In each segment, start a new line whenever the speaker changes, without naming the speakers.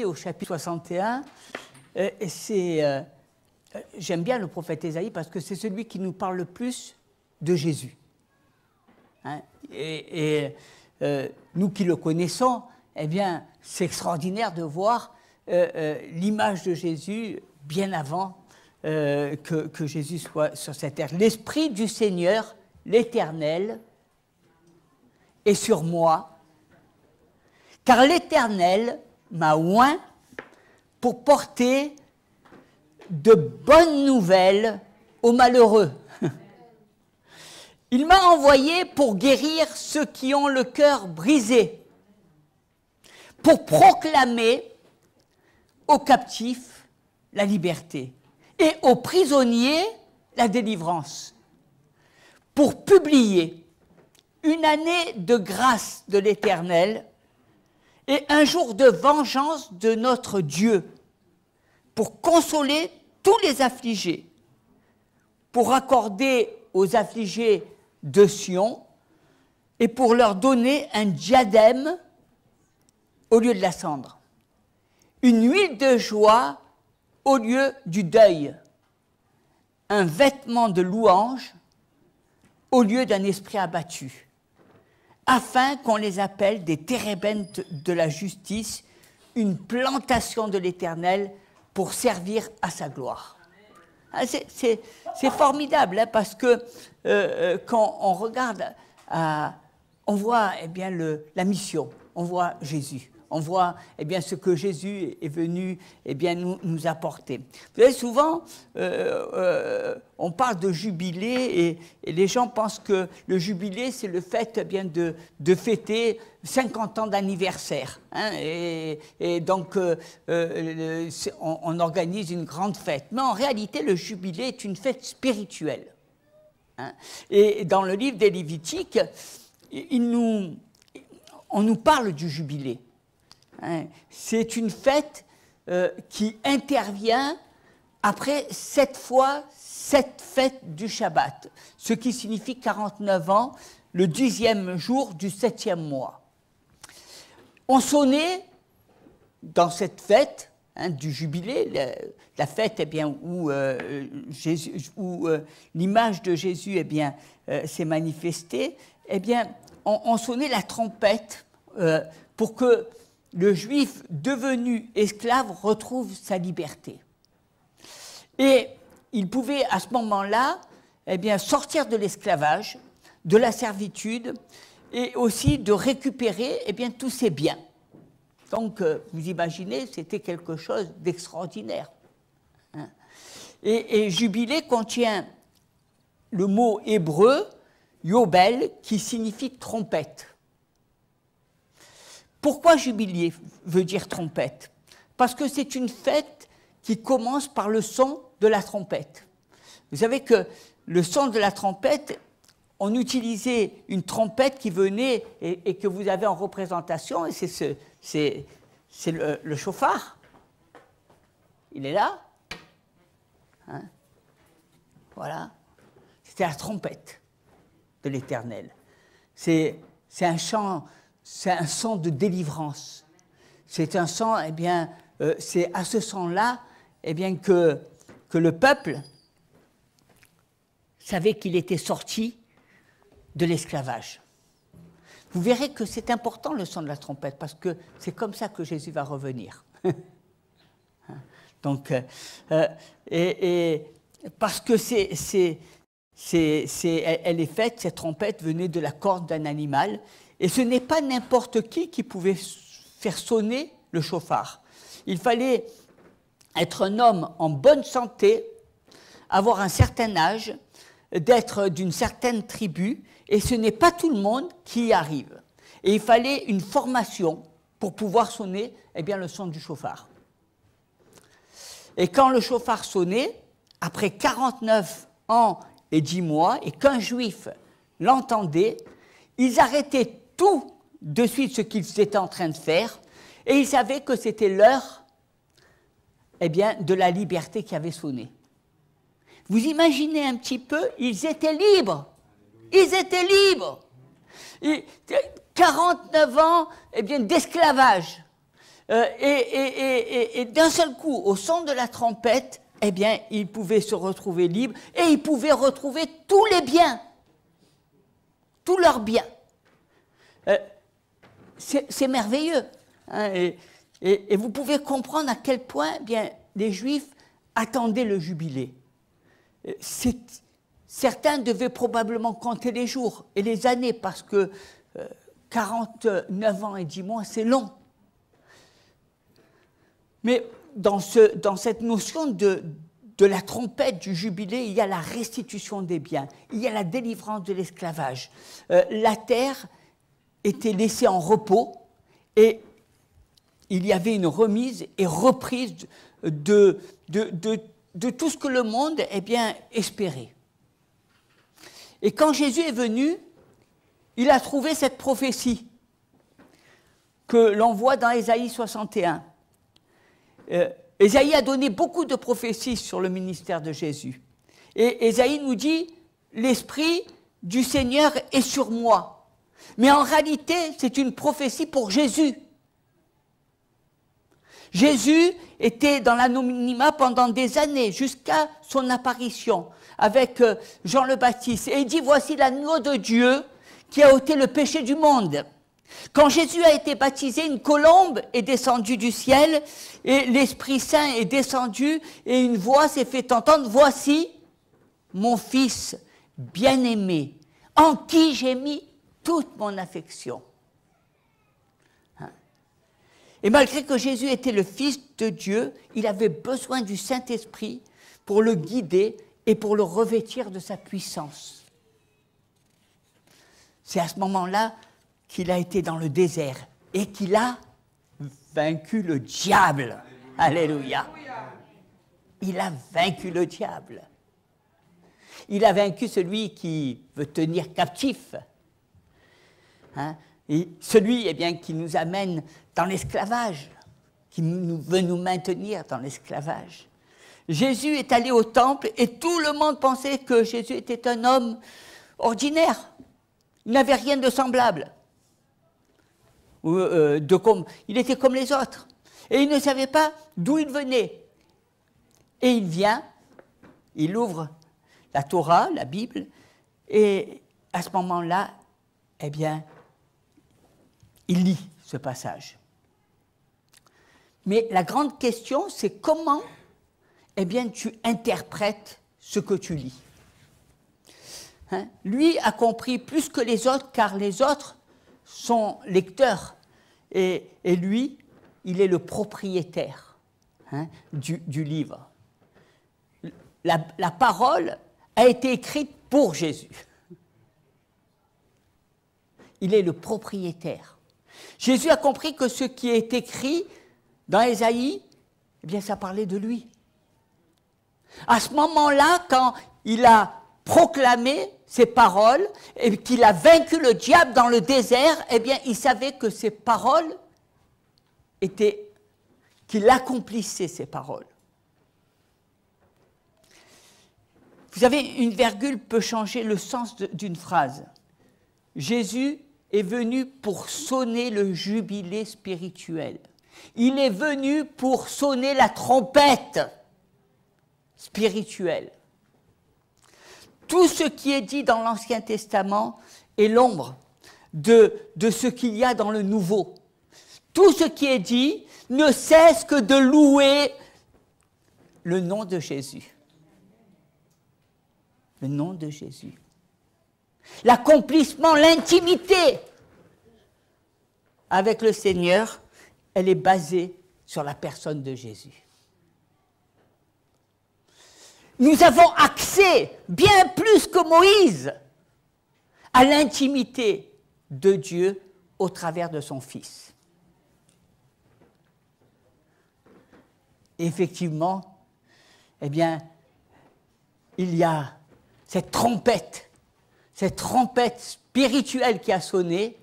au chapitre 61, j'aime bien le prophète Ésaïe parce que c'est celui qui nous parle le plus de Jésus. Hein? Nous qui le connaissons, eh bien, c'est extraordinaire de voir l'image de Jésus bien avant que Jésus soit sur cette terre. L'Esprit du Seigneur, l'Éternel, est sur moi, car l'Éternel m'a oint pour porter de bonnes nouvelles aux malheureux. Il m'a envoyé pour guérir ceux qui ont le cœur brisé, pour proclamer aux captifs la liberté et aux prisonniers la délivrance, pour publier une année de grâce de l'Éternel et un jour de vengeance de notre Dieu, pour consoler tous les affligés, pour accorder aux affligés de Sion et pour leur donner un diadème au lieu de la cendre, une huile de joie au lieu du deuil, un vêtement de louange au lieu d'un esprit abattu, afin qu'on les appelle des térébintes de la justice, une plantation de l'Éternel pour servir à sa gloire. C'est formidable, hein, parce que quand on regarde, on voit eh bien, la mission, on voit Jésus, on voit eh bien, ce que Jésus est venu eh bien, nous apporter. Vous savez, souvent, on parle de jubilé et les gens pensent que le jubilé, c'est le fait eh bien, de fêter 50 ans d'anniversaire. Hein, et donc, on organise une grande fête. Mais en réalité, le jubilé est une fête spirituelle. Hein. Et dans le livre des Lévitiques, on nous parle du jubilé. Hein. C'est une fête qui intervient après 7 fois 7 fêtes du Shabbat, ce qui signifie 49 ans, le 10e jour du 7e mois. On sonnait dans cette fête hein, du jubilé, la fête eh bien, où, où l'image de Jésus eh bien, s'est manifestée, eh bien, on sonnait la trompette pour que le juif devenu esclave retrouve sa liberté. Et il pouvait à ce moment-là eh bien, sortir de l'esclavage, de la servitude, et aussi de récupérer eh bien, tous ses biens. Donc, vous imaginez, c'était quelque chose d'extraordinaire. Hein. Et jubilé contient le mot hébreu, yobel, qui signifie trompette. Pourquoi jubilé veut dire trompette? Parce que c'est une fête qui commence par le son de la trompette. Vous savez que le son de la trompette, on utilisait une trompette qui venait et que vous avez en représentation, et c'est le chauffard. Il est là. Hein? Voilà. C'était la trompette de l'Éternel. C'est un chant, c'est un son de délivrance. C'est un son, eh bien, c'est à ce son-là, eh bien, que le peuple savait qu'il était sorti de l'esclavage. Vous verrez que c'est important le son de la trompette, parce que c'est comme ça que Jésus va revenir. Donc, parce que elle est faite, cette trompette venait de la corde d'un animal, et ce n'est pas n'importe qui pouvait faire sonner le chauffard. Il fallait être un homme en bonne santé, avoir un certain âge, d'être d'une certaine tribu, et ce n'est pas tout le monde qui y arrive. Et il fallait une formation pour pouvoir sonner eh bien, le son du chauffard. Et quand le chauffard sonnait, après 49 ans et 10 mois, et qu'un juif l'entendait, ils arrêtaient tout de suite ce qu'ils étaient en train de faire, et ils savaient que c'était l'heure eh bien, de la liberté qui avait sonné. Vous imaginez un petit peu, ils étaient libres. Ils étaient libres. Et 49 ans eh bien, d'esclavage. Et d'un seul coup, au son de la trompette, eh bien, ils pouvaient se retrouver libres et ils pouvaient retrouver tous les biens, tous leurs biens. C'est merveilleux. Hein, et vous pouvez comprendre à quel point eh bien, les Juifs attendaient le jubilé. Certains devaient probablement compter les jours et les années parce que 49 ans et 10 mois, c'est long. Mais dans cette notion de la trompette du jubilé, il y a la restitution des biens, il y a la délivrance de l'esclavage. La terre était laissée en repos et il y avait une remise et reprise de tout ce que le monde eh bien, espérait. Et quand Jésus est venu, il a trouvé cette prophétie que l'on voit dans Ésaïe 61. Ésaïe a donné beaucoup de prophéties sur le ministère de Jésus. Et Ésaïe nous dit, l'Esprit du Seigneur est sur moi. Mais en réalité, c'est une prophétie pour Jésus. Jésus était dans l'anonymat pendant des années, jusqu'à son apparition avec Jean le Baptiste. Et il dit, voici l'agneau de Dieu qui a ôté le péché du monde. Quand Jésus a été baptisé, une colombe est descendue du ciel et l'Esprit Saint est descendu et une voix s'est fait entendre, voici mon Fils bien-aimé, en qui j'ai mis toute mon affection. Et malgré que Jésus était le Fils de Dieu, il avait besoin du Saint-Esprit pour le guider et pour le revêtir de sa puissance. C'est à ce moment-là qu'il a été dans le désert et qu'il a vaincu le diable. Alléluia. Il a vaincu le diable. Il a vaincu celui qui veut tenir captif. Hein? Et celui eh bien, qui nous amène dans l'esclavage, qui veut nous maintenir dans l'esclavage. Jésus est allé au temple et tout le monde pensait que Jésus était un homme ordinaire. Il n'avait rien de semblable. Il était comme les autres. Et il ne savait pas d'où il venait. Et il vient, il ouvre la Torah, la Bible, et à ce moment-là, eh bien, il lit ce passage. Mais la grande question, c'est comment eh bien, tu interprètes ce que tu lis. Hein? Lui a compris plus que les autres, car les autres sont lecteurs. Et lui, il est le propriétaire du livre. La parole a été écrite pour Jésus. Il est le propriétaire. Jésus a compris que ce qui est écrit dans Ésaïe, eh bien, ça parlait de lui. À ce moment-là, quand il a proclamé ces paroles et qu'il a vaincu le diable dans le désert, eh bien, il savait que ces paroles étaient, qu'il accomplissait ces paroles. Vous savez, une virgule peut changer le sens d'une phrase. Jésus est venu pour sonner le jubilé spirituel. Il est venu pour sonner la trompette spirituelle. Tout ce qui est dit dans l'Ancien Testament est l'ombre de ce qu'il y a dans le Nouveau. Tout ce qui est dit ne cesse que de louer le nom de Jésus. Le nom de Jésus. L'accomplissement, l'intimité avec le Seigneur, elle est basée sur la personne de Jésus. Nous avons accès, bien plus que Moïse, à l'intimité de Dieu au travers de son Fils. Et effectivement, eh bien, il y a cette trompette spirituelle qui a sonné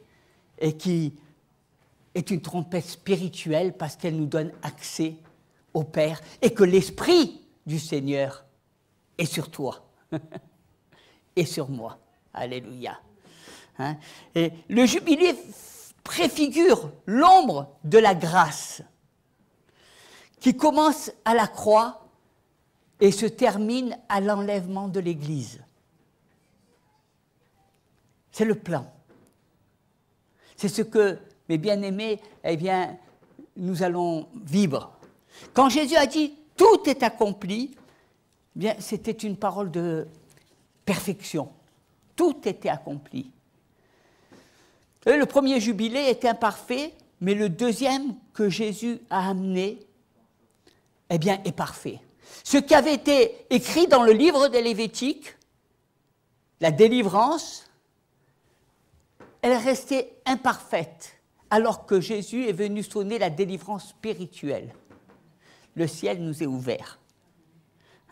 et qui est une trompette spirituelle parce qu'elle nous donne accès au Père et que l'Esprit du Seigneur est sur toi et sur moi. Alléluia. Hein? Et le jubilé préfigure l'ombre de la grâce qui commence à la croix et se termine à l'enlèvement de l'Église. C'est le plan. C'est ce que, mes bien-aimés, eh bien, nous allons vivre. Quand Jésus a dit « tout est accompli », eh bien, c'était une parole de perfection. Tout était accompli. Et le premier jubilé était imparfait, mais le deuxième que Jésus a amené, eh bien, est parfait. Ce qui avait été écrit dans le livre des Lévitiques, la délivrance, elle est restée imparfaite, alors que Jésus est venu sonner la délivrance spirituelle. Le ciel nous est ouvert.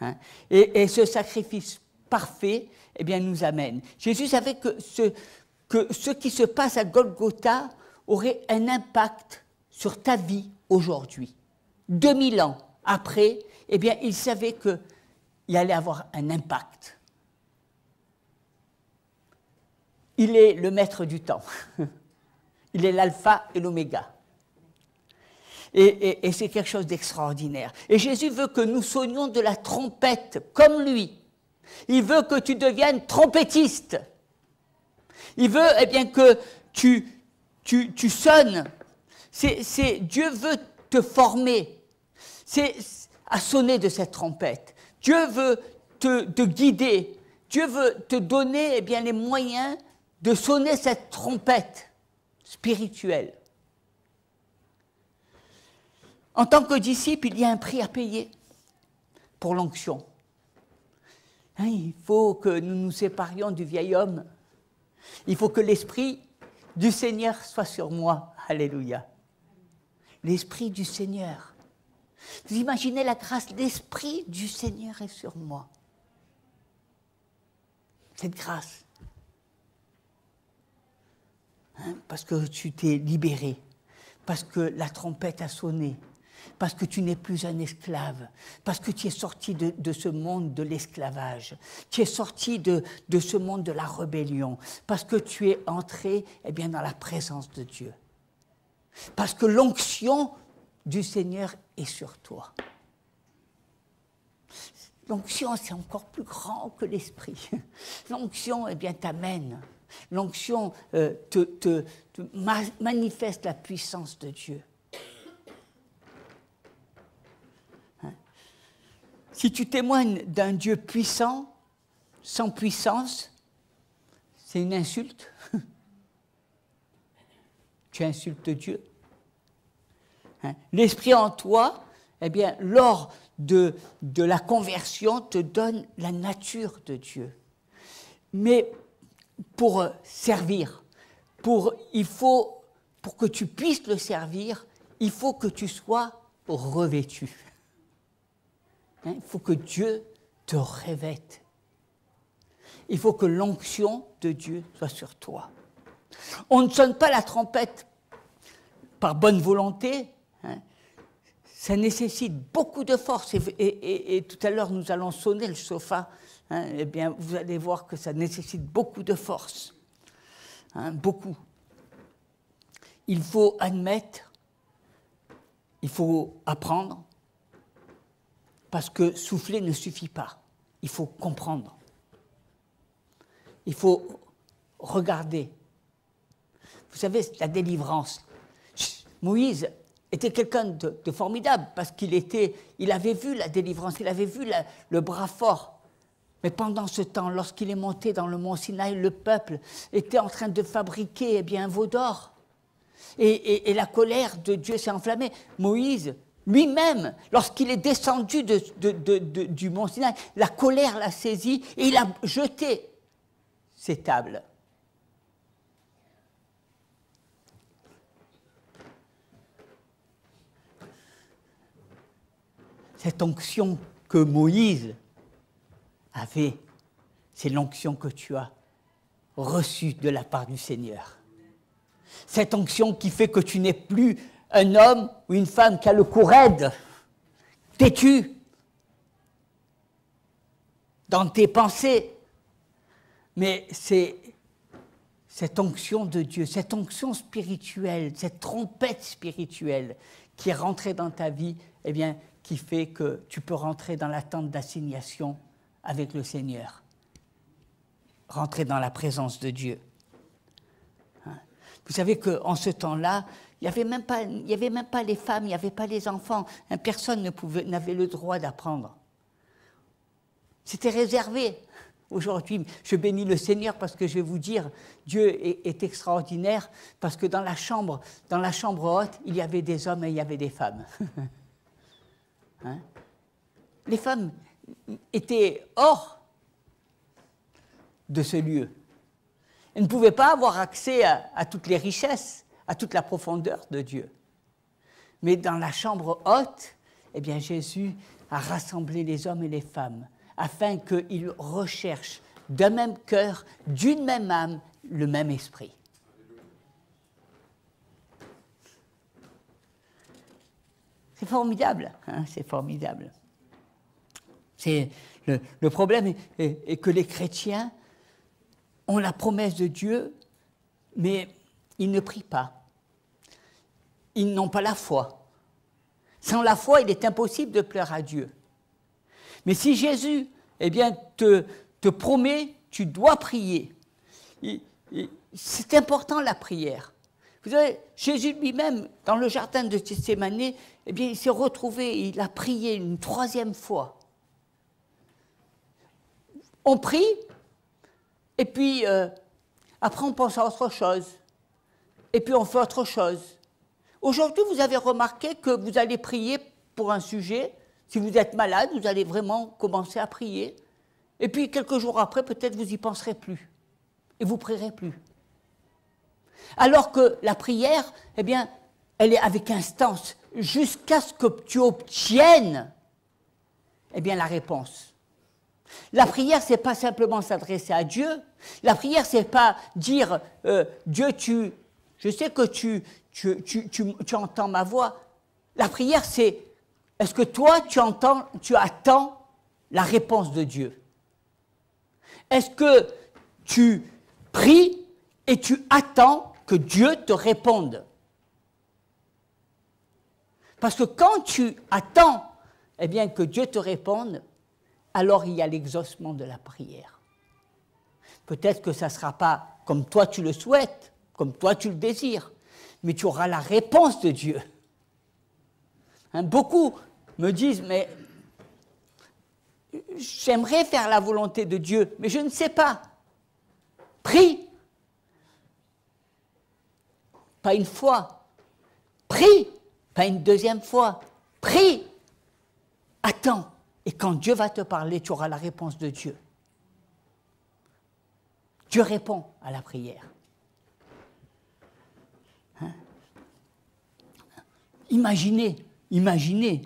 Hein? Et ce sacrifice parfait, eh bien, nous amène. Jésus savait que ce qui se passe à Golgotha aurait un impact sur ta vie aujourd'hui. 2000 ans après, eh bien, il savait qu'il allait avoir un impact. Il est le maître du temps. Il est l'alpha et l'oméga. Et c'est quelque chose d'extraordinaire. Et Jésus veut que nous sonnions de la trompette, comme lui. Il veut que tu deviennes trompettiste. Il veut eh bien, que tu sonnes. Dieu veut te former à sonner de cette trompette. Dieu veut te guider. Dieu veut te donner eh bien, les moyens de sonner cette trompette spirituelle. En tant que disciple, il y a un prix à payer pour l'onction. Hein, il faut que nous nous séparions du vieil homme. Il faut que l'Esprit du Seigneur soit sur moi. Alléluia. L'Esprit du Seigneur. Vous imaginez la grâce, l'Esprit du Seigneur est sur moi. Cette grâce. Hein, parce que tu t'es libéré. Parce que la trompette a sonné. Parce que tu n'es plus un esclave, parce que tu es sorti de ce monde de l'esclavage, tu es sorti de ce monde de la rébellion, parce que tu es entré eh bien, dans la présence de Dieu. Parce que l'onction du Seigneur est sur toi. L'onction, c'est encore plus grand que l'esprit. L'onction, eh bien, t'amène. L'onction te manifeste la puissance de Dieu. Si tu témoignes d'un Dieu puissant, sans puissance, c'est une insulte. Tu insultes Dieu. Hein? L'Esprit en toi, eh bien, lors de la conversion, te donne la nature de Dieu. Mais pour servir, pour que tu puisses le servir, il faut que tu sois revêtu. Il faut que Dieu te revête. Il faut que l'onction de Dieu soit sur toi. On ne sonne pas la trompette par bonne volonté. Hein. Ça nécessite beaucoup de force. Et tout à l'heure, nous allons sonner le shofar. Hein. Eh bien, vous allez voir que ça nécessite beaucoup de force. Hein, beaucoup. Il faut admettre, il faut apprendre. Parce que souffler ne suffit pas. Il faut comprendre. Il faut regarder. Vous savez, la délivrance. Moïse était quelqu'un de formidable parce qu'il avait vu la délivrance, il avait vu le bras fort. Mais pendant ce temps, lorsqu'il est monté dans le mont Sinaï, le peuple était en train de fabriquer eh bien, un veau d'or. Et la colère de Dieu s'est enflammée. Moïse, lui-même, lorsqu'il est descendu du mont Sinaï, la colère l'a saisi et il a jeté ses tables. Cette onction que Moïse avait, c'est l'onction que tu as reçue de la part du Seigneur. Cette onction qui fait que tu n'es plus un homme ou une femme qui a le cou raide, têtu, dans tes pensées. Mais c'est cette onction de Dieu, cette onction spirituelle, cette trompette spirituelle qui est rentré dans ta vie, eh bien, qui fait que tu peux rentrer dans la tente d'assignation avec le Seigneur. Rentrer dans la présence de Dieu. Hein? Vous savez qu'en ce temps-là, il n'y avait même pas les femmes, il n'y avait pas les enfants. Hein, personne n'avait le droit d'apprendre. C'était réservé. Aujourd'hui, je bénis le Seigneur parce que je vais vous dire, Dieu est extraordinaire parce que dans la chambre haute, il y avait des hommes et il y avait des femmes. Hein? Les femmes étaient hors de ce lieu. Elles ne pouvaient pas avoir accès à toutes les richesses, à toute la profondeur de Dieu. Mais dans la chambre haute, eh bien, Jésus a rassemblé les hommes et les femmes afin qu'ils recherchent d'un même cœur, d'une même âme, le même esprit. C'est formidable, hein, c'est formidable. Le problème est que les chrétiens ont la promesse de Dieu, mais ils ne prient pas. Ils n'ont pas la foi. Sans la foi, il est impossible de plaire à Dieu. Mais si Jésus, eh bien, te promet, tu dois prier. C'est important la prière. Vous savez, Jésus lui-même, dans le jardin de Gethsémane, eh bien, il s'est retrouvé, il a prié une 3e fois. On prie, et puis après on pense à autre chose, et puis on fait autre chose. Aujourd'hui, vous avez remarqué que vous allez prier pour un sujet. Si vous êtes malade, vous allez vraiment commencer à prier. Et puis, quelques jours après, peut-être vous n'y penserez plus. Et vous ne prierez plus. Alors que la prière, eh bien, elle est avec instance, jusqu'à ce que tu obtiennes, eh bien, la réponse. La prière, ce n'est pas simplement s'adresser à Dieu. La prière, ce n'est pas dire, Dieu, je sais que tu entends ma voix. La prière, c'est, est-ce que toi, tu attends la réponse de Dieu? Est-ce que tu pries et tu attends que Dieu te réponde? Parce que quand tu attends, eh bien, que Dieu te réponde, alors il y a l'exaucement de la prière. Peut-être que ça ne sera pas comme toi tu le souhaites, comme toi tu le désires, mais tu auras la réponse de Dieu. Hein, beaucoup me disent, mais j'aimerais faire la volonté de Dieu, mais je ne sais pas. Prie. Pas une fois. Prie. Pas une 2e fois. Prie. Attends. Et quand Dieu va te parler, tu auras la réponse de Dieu. Dieu répond à la prière. Hein? Imaginez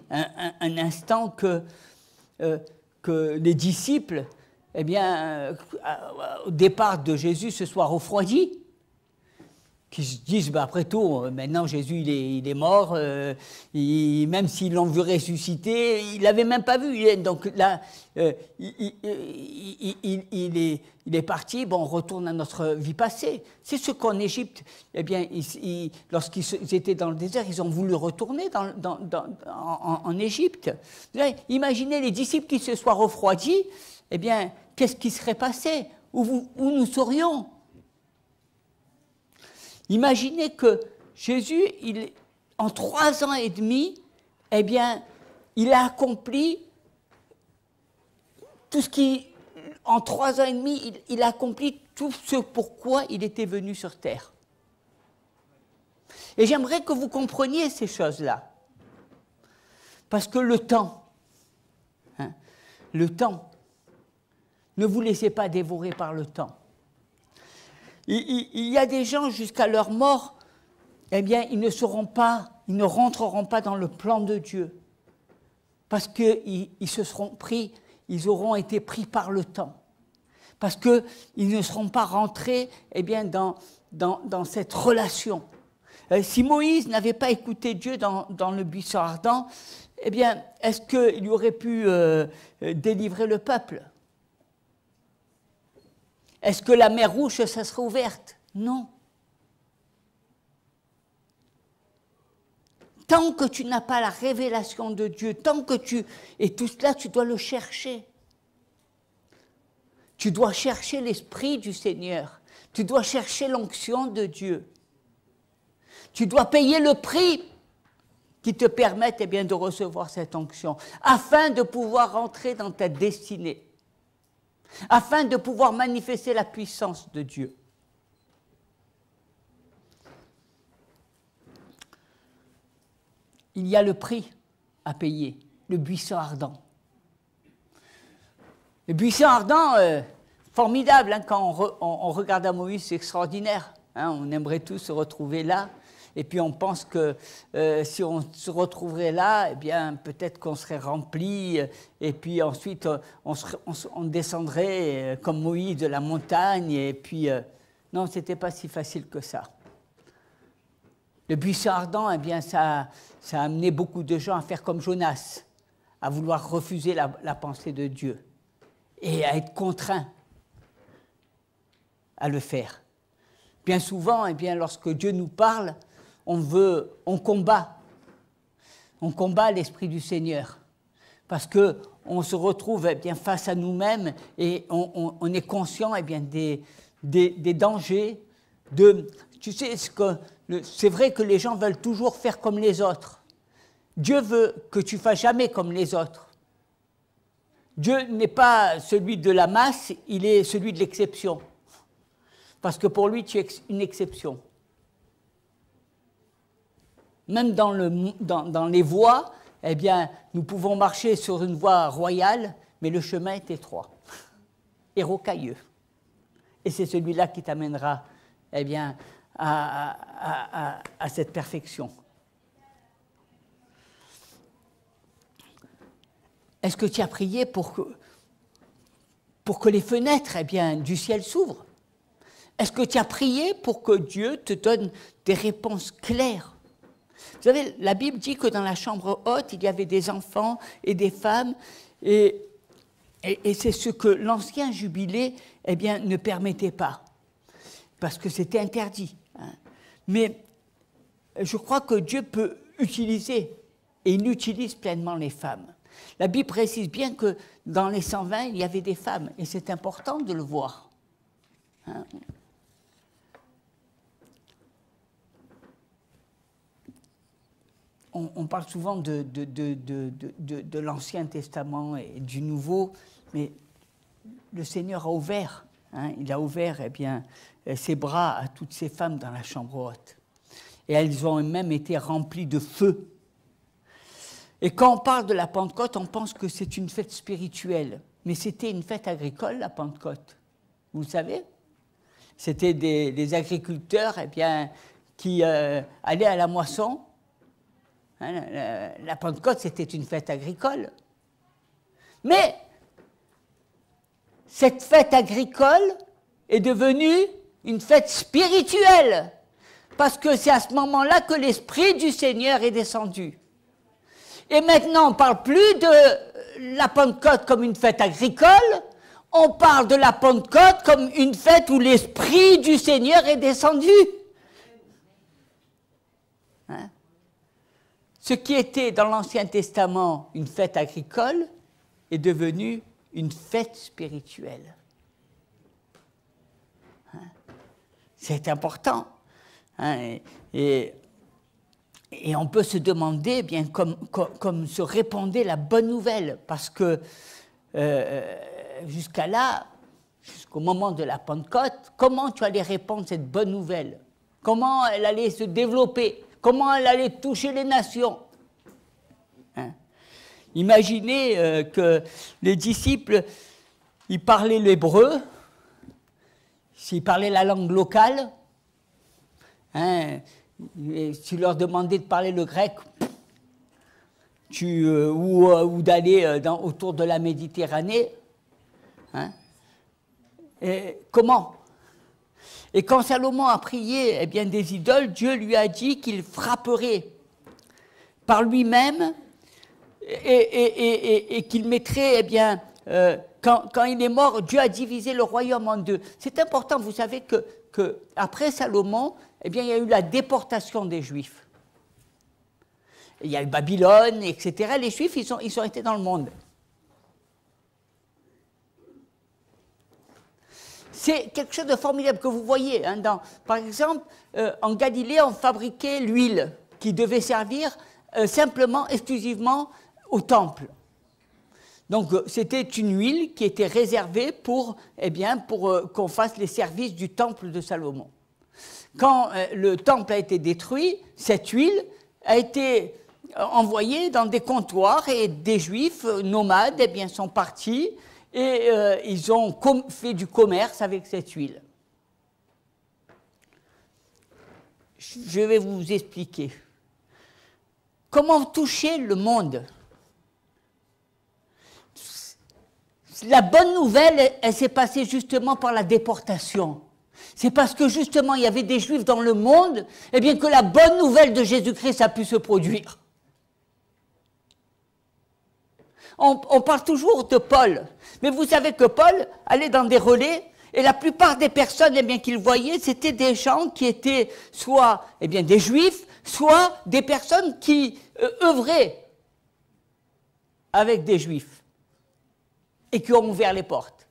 un instant que les disciples, eh bien, au départ de Jésus, se soient refroidis, qui se disent, bah, après tout, maintenant Jésus il est mort, même s'ils l'ont vu ressusciter, il ne l'avait même pas vu. Donc là, il est parti, bon, on retourne à notre vie passée. C'est ce qu'en Égypte, eh bien, lorsqu'ils étaient dans le désert, ils ont voulu retourner en Égypte. Imaginez les disciples qui se soient refroidis, eh bien, qu'est-ce qui serait passé? Où nous serions? Imaginez que Jésus, en 3 ans et demi, eh bien, il a accompli tout ce qui, en 3 ans et demi, il a accompli tout ce pourquoi il était venu sur terre. Et j'aimerais que vous compreniez ces choses-là. Parce que le temps, ne vous laissez pas dévorer par le temps. Il y a des gens, jusqu'à leur mort, eh bien, ils ne rentreront pas dans le plan de Dieu. Parce qu'ils ils auront été pris par le temps. Parce qu'ils ne seront pas rentrés, eh bien, dans cette relation. Si Moïse n'avait pas écouté Dieu dans le buisson ardent, eh bien, est-ce qu'il aurait pu délivrer le peuple? Est-ce que la mer Rouge se serait ouverte? Non. Tant que tu n'as pas la révélation de Dieu, tant que tu... Et tout cela, tu dois le chercher. Tu dois chercher l'Esprit du Seigneur. Tu dois chercher l'onction de Dieu. Tu dois payer le prix qui te permette eh bien, de recevoir cette onction, afin de pouvoir entrer dans ta destinée, afin de pouvoir manifester la puissance de Dieu. Il y a le prix à payer, le buisson ardent. Le buisson ardent, formidable, hein, quand on regarde à Moïse, c'est extraordinaire. Hein, on aimerait tous se retrouver là. Et puis on pense que si on se retrouverait là, eh bien peut-être qu'on serait rempli. Et puis ensuite on descendrait comme Moïse de la montagne. Et puis non, c'était pas si facile que ça. Le buisson ardent, eh bien ça a amené beaucoup de gens à faire comme Jonas, à vouloir refuser la pensée de Dieu et à être contraints à le faire. Bien souvent, eh bien, lorsque Dieu nous parle, on combat l'Esprit du Seigneur, parce qu'on se retrouve eh bien, face à nous-mêmes et on est conscient eh bien, des dangers. Tu sais, c'est vrai que les gens veulent toujours faire comme les autres. Dieu veut que tu ne fasses jamais comme les autres. Dieu n'est pas celui de la masse, il est celui de l'exception. Parce que pour lui, tu es une exception. Même dans les voies, eh bien, nous pouvons marcher sur une voie royale, mais le chemin est étroit et rocailleux. Et c'est celui-là qui t'amènera eh bien, à cette perfection. Est-ce que tu as prié pour que les fenêtres eh bien, du ciel s'ouvrent? Est-ce que tu as prié pour que Dieu te donne des réponses claires? Vous savez, la Bible dit que dans la chambre haute, il y avait des enfants et des femmes, et c'est ce que l'ancien jubilé eh bien, ne permettait pas, parce que c'était interdit. Hein. Mais je crois que Dieu peut utiliser, et il utilise pleinement les femmes. La Bible précise bien que dans les 120, il y avait des femmes, et c'est important de le voir. Hein. On parle souvent de l'Ancien Testament et du Nouveau, mais le Seigneur a ouvert, hein, il a ouvert eh bien, ses bras à toutes ces femmes dans la chambre haute. Et elles ont même été remplies de feu. Et quand on parle de la Pentecôte, on pense que c'est une fête spirituelle, mais c'était une fête agricole, la Pentecôte. Vous le savez? C'était des agriculteurs eh bien, qui allaient à la moisson. La Pentecôte, c'était une fête agricole. Mais cette fête agricole est devenue une fête spirituelle, parce que c'est à ce moment-là que l'Esprit du Seigneur est descendu. Et maintenant, on ne parle plus de la Pentecôte comme une fête agricole, on parle de la Pentecôte comme une fête où l'Esprit du Seigneur est descendu. Hein? Ce qui était dans l'Ancien Testament une fête agricole est devenu une fête spirituelle. Hein? C'est important. Hein? Et on peut se demander bien comme se répandait la bonne nouvelle, parce que jusqu'à là, jusqu'au moment de la Pentecôte, comment tu allais répandre cette bonne nouvelle? Comment elle allait se développer? Comment elle allait toucher les nations? Hein? Imaginez que les disciples, ils parlaient l'hébreu, s'ils parlaient la langue locale, hein, et si tu leur demandais de parler le grec, ou d'aller autour de la Méditerranée, hein, et comment? Et quand Salomon a prié eh bien, des idoles, Dieu lui a dit qu'il frapperait par lui-même et qu'il mettrait, eh bien, quand il est mort, Dieu a divisé le royaume en deux. C'est important, vous savez que après Salomon, eh bien, il y a eu la déportation des Juifs. il y a eu Babylone, etc. Les Juifs, ils ont été dans le monde. C'est quelque chose de formidable que vous voyez. Hein, par exemple, en Galilée, on fabriquait l'huile qui devait servir simplement, exclusivement au temple. Donc, c'était une huile qui était réservée pour qu'on fasse les services du temple de Salomon. Quand le temple a été détruit, cette huile a été envoyée dans des comptoirs et des Juifs nomades sont partis et ils ont fait du commerce avec cette huile. Je vais vous expliquer. Comment toucher le monde? La bonne nouvelle, elle s'est passée justement par la déportation. C'est parce que justement il y avait des Juifs dans le monde, que la bonne nouvelle de Jésus-Christ a pu se produire. On parle toujours de Paul, mais vous savez que Paul allait dans des relais, et la plupart des personnes qu'il voyait, c'était des gens qui étaient soit des Juifs, soit des personnes qui œuvraient avec des Juifs et qui ont ouvert les portes.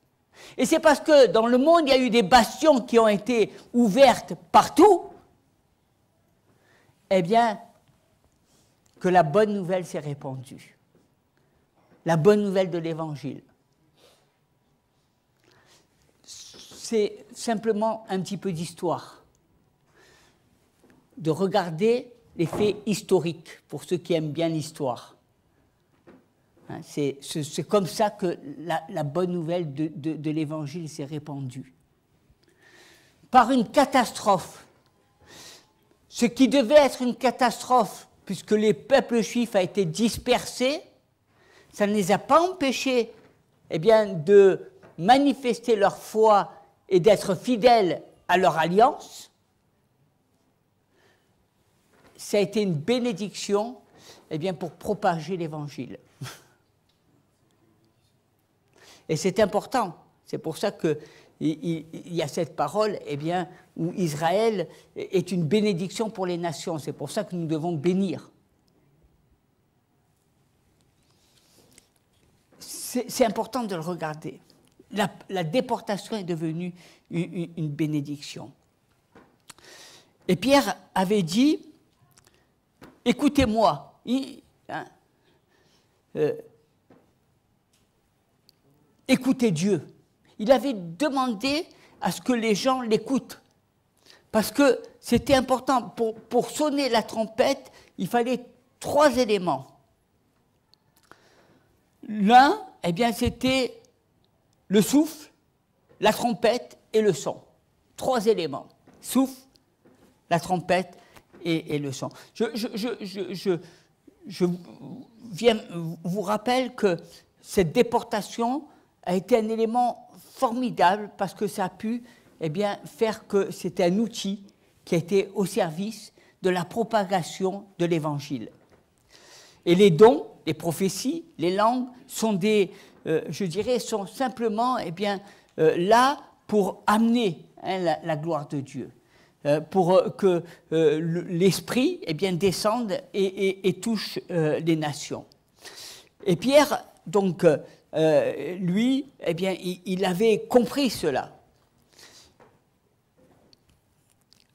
Et c'est parce que dans le monde, il y a eu des bastions qui ont été ouvertes partout, que la bonne nouvelle s'est répandue. La bonne nouvelle de l'Évangile. C'est simplement un petit peu d'histoire. De regarder les faits historiques, pour ceux qui aiment bien l'histoire. Hein, c'est comme ça que la bonne nouvelle de l'Évangile s'est répandue. Par une catastrophe. Ce qui devait être une catastrophe, puisque les peuples juifs ont été dispersés, ça ne les a pas empêchés de manifester leur foi et d'être fidèles à leur alliance. Ça a été une bénédiction pour propager l'Évangile. Et c'est important. C'est pour ça qu'il y a cette parole où Israël est une bénédiction pour les nations. C'est pour ça que nous devons bénir. C'est important de le regarder. La déportation est devenue une bénédiction. Et Pierre avait dit, écoutez-moi, écoutez Dieu. Il avait demandé à ce que les gens l'écoutent. Parce que c'était important. Pour sonner la trompette, il fallait 3 éléments. L'un, c'était le souffle, la trompette et le son. 3 éléments. Souffle, la trompette et le son. Je vous rappelle que cette déportation a été un élément formidable parce que ça a pu faire que c'était un outil qui a été au service de la propagation de l'Évangile. Et les dons, les prophéties, les langues sont sont simplement là pour amener la gloire de Dieu, pour que l'Esprit descende et touche les nations. Et Pierre, donc, lui, il avait compris cela.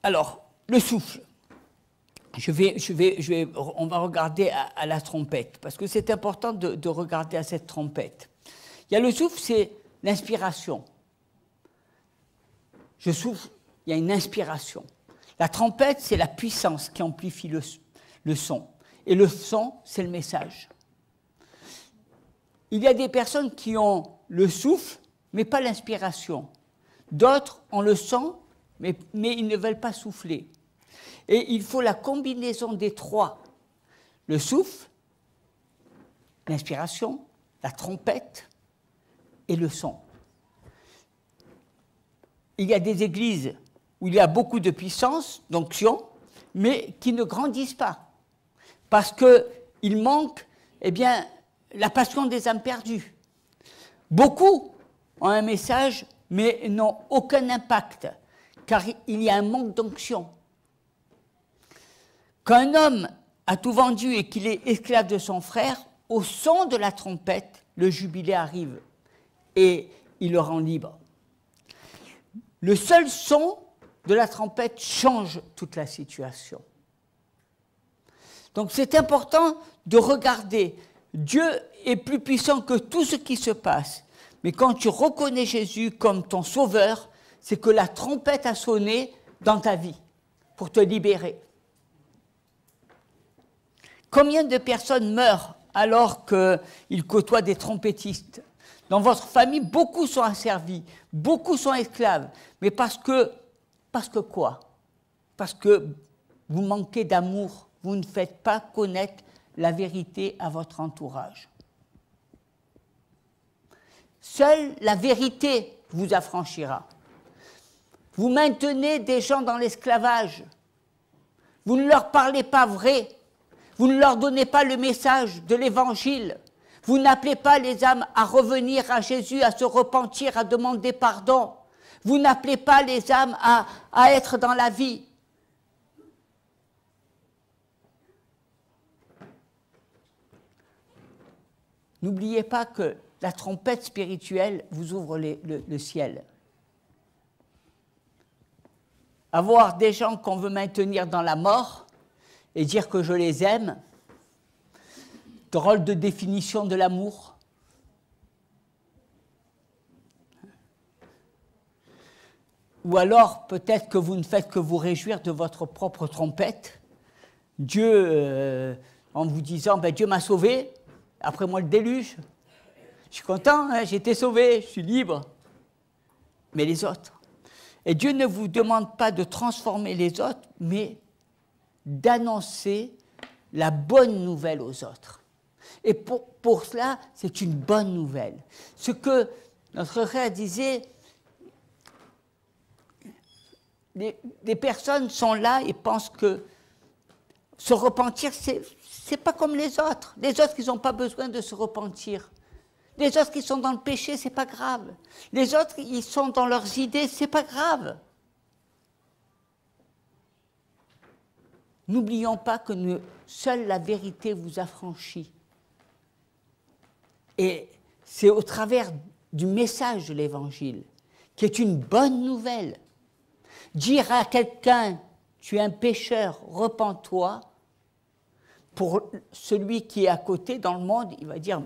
Alors, le souffle. On va regarder à la trompette, parce que c'est important de regarder à cette trompette. Il y a le souffle, c'est l'inspiration. Je souffle, il y a une inspiration. La trompette, c'est la puissance qui amplifie le son. Et le son, c'est le message. Il y a des personnes qui ont le souffle, mais pas l'inspiration. D'autres ont le son, mais ils ne veulent pas souffler. Et il faut la combinaison des 3. Le souffle, l'inspiration, la trompette et le son. Il y a des églises où il y a beaucoup de puissance, d'onction, mais qui ne grandissent pas. Parce qu'il manque, la passion des âmes perdues. Beaucoup ont un message, mais n'ont aucun impact, car il y a un manque d'onction. Quand un homme a tout vendu et qu'il est esclave de son frère, au son de la trompette, le jubilé arrive et il le rend libre. Le seul son de la trompette change toute la situation. Donc c'est important de regarder. Dieu est plus puissant que tout ce qui se passe. Mais quand tu reconnais Jésus comme ton sauveur, c'est que la trompette a sonné dans ta vie pour te libérer. Combien de personnes meurent alors qu'ils côtoient des trompettistes? Dans votre famille, beaucoup sont asservis, beaucoup sont esclaves. Mais parce que quoi? Parce que vous manquez d'amour, vous ne faites pas connaître la vérité à votre entourage. Seule la vérité vous affranchira. Vous maintenez des gens dans l'esclavage. Vous ne leur parlez pas vrai. Vous ne leur donnez pas le message de l'Évangile. Vous n'appelez pas les âmes à revenir à Jésus, à se repentir, à demander pardon. Vous n'appelez pas les âmes à être dans la vie. N'oubliez pas que la trompette spirituelle vous ouvre le ciel. Avoir des gens qu'on veut maintenir dans la mort et dire que je les aime, drôle de définition de l'amour. Ou alors, peut-être que vous ne faites que vous réjouir de votre propre trompette. Dieu, en vous disant, ben, Dieu m'a sauvé, après moi le déluge. Je suis content, hein, j'ai été sauvé, je suis libre. Mais les autres. Et Dieu ne vous demande pas de transformer les autres, mais d'annoncer la bonne nouvelle aux autres. Et pour cela, c'est une bonne nouvelle. Ce que notre frère disait, des personnes sont là et pensent que se repentir, c'est pas comme les autres. Les autres, ils n'ont pas besoin de se repentir. Les autres qui sont dans le péché, c'est pas grave. Les autres, ils sont dans leurs idées, c'est pas grave. N'oublions pas que seule la vérité vous affranchit. Et c'est au travers du message de l'Évangile, qui est une bonne nouvelle. Dire à quelqu'un, tu es un pécheur, repens-toi, pour celui qui est à côté dans le monde, il va dire,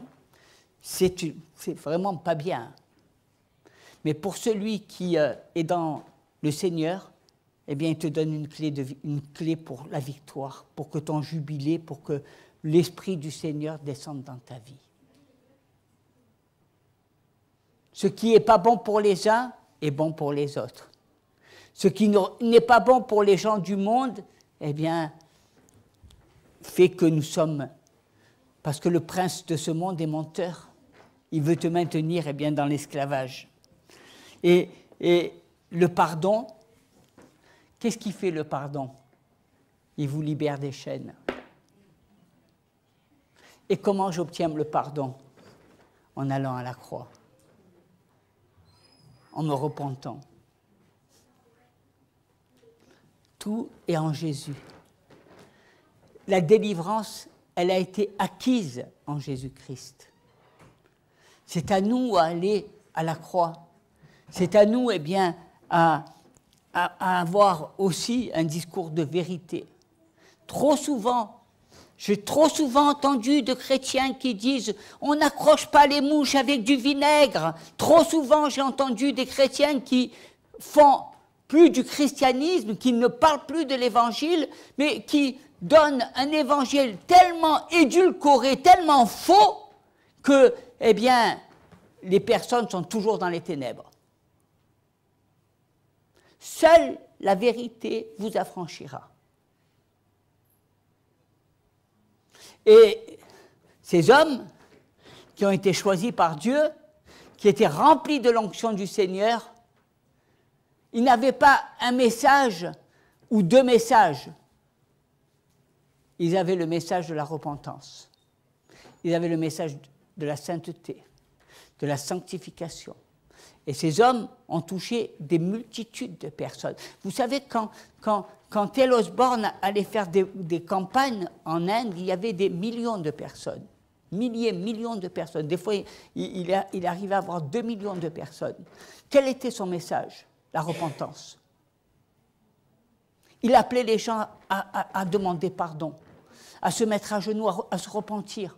c'est vraiment pas bien. Mais pour celui qui est dans le Seigneur, eh bien, il te donne une clé pour la victoire, pour que ton jubilé, pour que l'Esprit du Seigneur descende dans ta vie. Ce qui n'est pas bon pour les uns est bon pour les autres. Ce qui n'est pas bon pour les gens du monde, eh bien, fait que nous sommes... Parce que le prince de ce monde est menteur. Il veut te maintenir, eh bien, dans l'esclavage. Et le pardon, qu'est-ce qui fait le pardon? Il vous libère des chaînes. Et comment j'obtiens le pardon? En allant à la croix. En me repentant. Tout est en Jésus. La délivrance, elle a été acquise en Jésus-Christ. C'est à nous à aller à la croix. C'est à nous, eh bien, à avoir aussi un discours de vérité. J'ai trop souvent entendu de chrétiens qui disent « on n'accroche pas les mouches avec du vinaigre ». Trop souvent, j'ai entendu des chrétiens qui font plus du christianisme, qui ne parlent plus de l'évangile, mais qui donnent un évangile tellement édulcoré, tellement faux, que, eh bien, les personnes sont toujours dans les ténèbres. Seule la vérité vous affranchira. Et ces hommes qui ont été choisis par Dieu, qui étaient remplis de l'onction du Seigneur, ils n'avaient pas un message ou deux messages. Ils avaient le message de la repentance. Ils avaient le message de la sainteté, de la sanctification. Et ces hommes ont touché des multitudes de personnes. Vous savez, quand quand T.L. Osborne allait faire des campagnes en Inde, il y avait des millions de personnes. Millions de personnes. Des fois, il arrivait à avoir 2 millions de personnes. Quel était son message? La repentance. Il appelait les gens à demander pardon, à se mettre à genoux, à se repentir.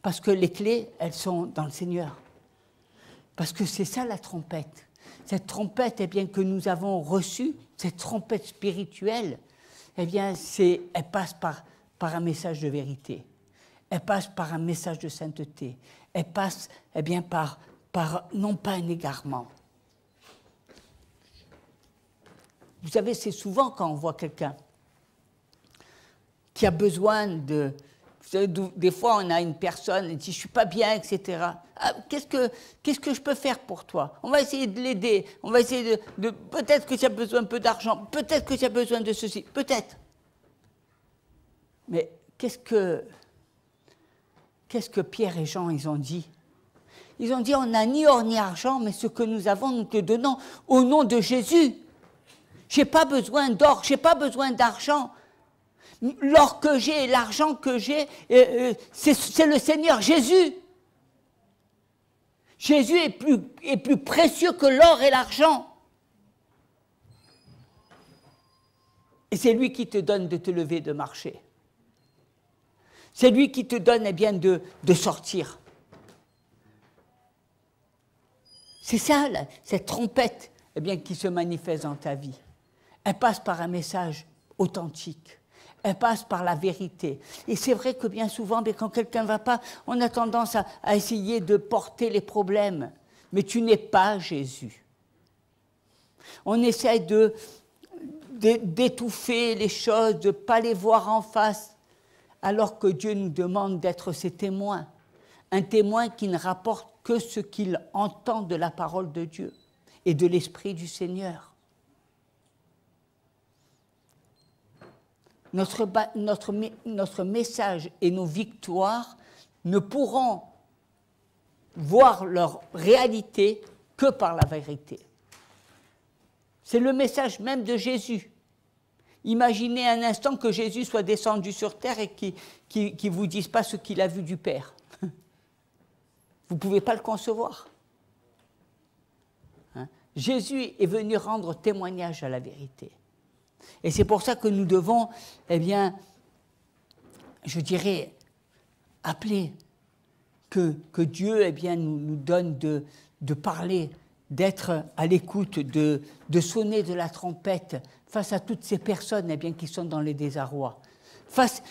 Parce que les clés, elles sont dans le Seigneur. Parce que c'est ça la trompette. Cette trompette, eh bien, que nous avons reçue, cette trompette spirituelle, eh bien, elle passe par un message de vérité. Elle passe par un message de sainteté. Elle passe, eh bien, par non pas un égarement. Vous savez, c'est souvent quand on voit quelqu'un qui a besoin de... Vous savez, des fois, on a une personne qui dit « je ne suis pas bien », etc. Ah, qu'est-ce que je peux faire pour toi? On va essayer de l'aider. On va essayer de peut-être que tu as besoin un peu d'argent. Peut-être que tu as besoin de ceci. Peut-être. Mais qu'est-ce que Pierre et Jean, ils ont dit? Ils ont dit, on n'a ni or ni argent, mais ce que nous avons, nous te donnons au nom de Jésus. Je n'ai pas besoin d'or, je n'ai pas besoin d'argent. L'or que j'ai, l'argent que j'ai, c'est le Seigneur Jésus. Jésus est plus précieux que l'or et l'argent. Et c'est lui qui te donne de te lever, de marcher. C'est lui qui te donne, eh bien, de sortir. C'est ça, cette trompette, eh bien, qui se manifeste dans ta vie. Elle passe par un message authentique. Elle passe par la vérité. Et c'est vrai que bien souvent, quand quelqu'un ne va pas, on a tendance à essayer de porter les problèmes. Mais tu n'es pas Jésus. On essaie d'étouffer les choses, de ne pas les voir en face, alors que Dieu nous demande d'être ses témoins. Un témoin qui ne rapporte que ce qu'il entend de la parole de Dieu et de l'Esprit du Seigneur. Notre message et nos victoires ne pourront voir leur réalité que par la vérité. C'est le message même de Jésus. Imaginez un instant que Jésus soit descendu sur terre et qu'il ne vous dise pas ce qu'il a vu du Père. Vous ne pouvez pas le concevoir. Hein? Jésus est venu rendre témoignage à la vérité. Et c'est pour ça que nous devons, eh bien, je dirais, appeler que Dieu, eh bien, nous donne de parler, d'être à l'écoute, de sonner de la trompette face à toutes ces personnes, eh bien, qui sont dans les désarrois, face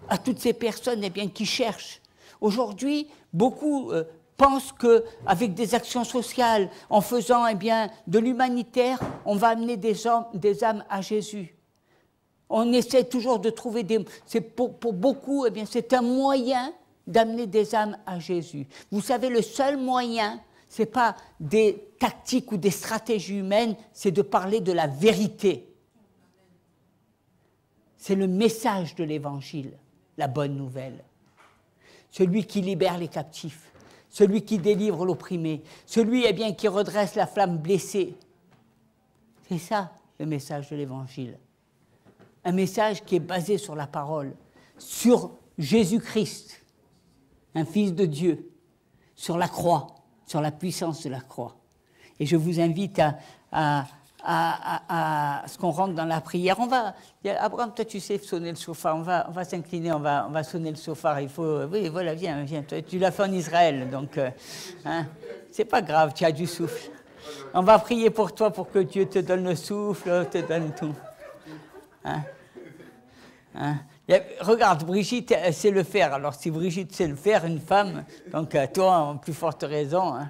à toutes ces personnes, eh bien, qui cherchent. Aujourd'hui, beaucoup pensent qu'avec des actions sociales, en faisant, eh bien, de l'humanitaire, on va amener des âmes à Jésus. On essaie toujours de trouver pour beaucoup, eh bien, c'est un moyen d'amener des âmes à Jésus. Vous savez, le seul moyen, ce n'est pas des tactiques ou des stratégies humaines, c'est de parler de la vérité. C'est le message de l'Évangile, la bonne nouvelle. Celui qui libère les captifs, celui qui délivre l'opprimé, celui, eh bien, qui redresse la flamme blessée. C'est ça, le message de l'Évangile. Un message qui est basé sur la parole, sur Jésus-Christ, un Fils de Dieu, sur la croix, sur la puissance de la croix. Et je vous invite à ce qu'on rentre dans la prière. Abraham, toi tu sais sonner le shofar, on va s'incliner, on va sonner le shofar. Il faut, oui, voilà, viens, toi, tu l'as fait en Israël, donc hein, c'est pas grave, tu as du souffle. On va prier pour toi pour que Dieu te donne le souffle, te donne tout. Hein? Hein? Regarde, Brigitte, elle sait le faire. Alors si Brigitte sait le faire, une femme, donc toi, en plus forte raison. Hein?